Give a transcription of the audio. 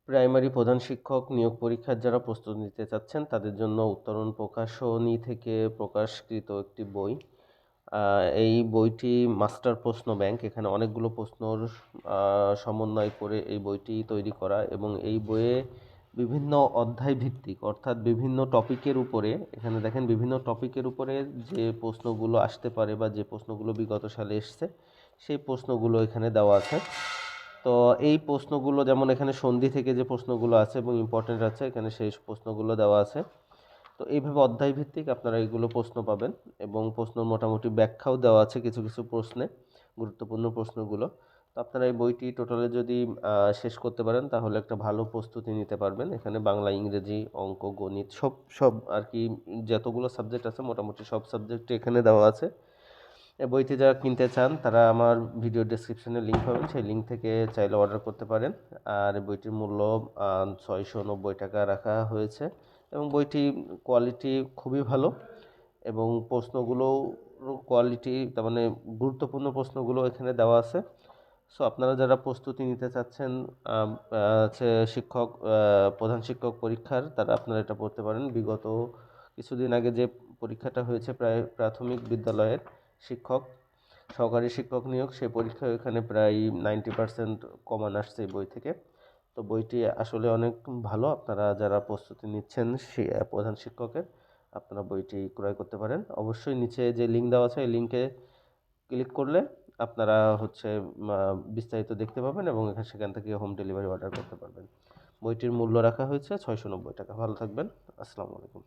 Primary প্রধান শিক্ষক নিয়োগ পরীক্ষার যারা প্রস্তুতি নিতে চাচ্ছেন তাদের জন্য উত্তরণ প্রকাশনী থেকে প্রকাশকৃত একটি বই। এই বইটি মাস্টার প্রশ্ন ব্যাংক। এখানে অনেকগুলো প্রশ্নর সমন্বয় করে এই বইটি তৈরি করা, এবং এই বইয়ে বিভিন্ন অধ্যায় ভিত্তিক অর্থাৎ বিভিন্ন টপিকের উপরে, এখানে দেখেন বিভিন্ন টপিকের উপরে যে প্রশ্নগুলো আসতে পারে বা যে প্রশ্নগুলো বিগত সালে এসছে সেই প্রশ্নগুলো এখানে দেওয়া আছে। তো এই প্রশ্নগুলো যেমন এখানে সন্ধি থেকে যে প্রশ্নগুলো আছে এবং ইম্পর্টেন্ট আছে, এখানে সেই প্রশ্নগুলো দেওয়া আছে। তো এইভাবে অধ্যায় ভিত্তিক আপনারা এইগুলো প্রশ্ন পাবেন, এবং প্রশ্ন মোটামুটি ব্যাখ্যাও দেওয়া আছে কিছু কিছু প্রশ্নে, গুরুত্বপূর্ণ প্রশ্নগুলো। তো আপনারা এই বইটি টোটালে যদি শেষ করতে পারেন তাহলে একটা ভালো প্রস্তুতি নিতে পারবেন। এখানে বাংলা, ইংরেজি, অঙ্ক, গণিত সব সব আর কি, যতগুলো সাবজেক্ট আছে মোটামুটি সব সাবজেক্ট এখানে দেওয়া আছে। এই বইটি যারা কিনতে চান তারা আমার ভিডিও ডেসক্রিপশনে লিঙ্ক পাবেন, সেই লিঙ্ক থেকে চাইলে অর্ডার করতে পারেন। আর এই বইটির মূল্য 690 টাকা রাখা হয়েছে, এবং বইটি কোয়ালিটি খুবই ভালো, এবং প্রশ্নগুলোও কোয়ালিটি, তার মানে গুরুত্বপূর্ণ প্রশ্নগুলো এখানে দেওয়া আছে। সো আপনারা যারা প্রস্তুতি নিতে চাচ্ছেন হচ্ছে প্রধান শিক্ষক পরীক্ষার, তারা আপনারা এটা পড়তে পারেন। বিগত কিছুদিন আগে যে পরীক্ষাটা হয়েছে প্রায় প্রাথমিক বিদ্যালয়ের শিক্ষক, সহকারী শিক্ষক নিয়োগ, সেই পরীক্ষায় এখানে প্রায় 90% কমান আসছে এই বই থেকে। তো বইটি আসলে অনেক ভালো। আপনারা যারা প্রস্তুতি নিচ্ছেন প্রধান শিক্ষকের, আপনারা বইটি ক্রয় করতে পারেন। অবশ্যই নিচে যে লিঙ্ক দেওয়া আছে এই লিঙ্কে ক্লিক করলে আপনারা হচ্ছে বিস্তারিত দেখতে পাবেন, এবং সেখান থেকে হোম ডেলিভারি অর্ডার করতে পারবেন। বইটির মূল্য রাখা হয়েছে 690 টাকা। ভালো থাকবেন। আসসালামু আলাইকুম।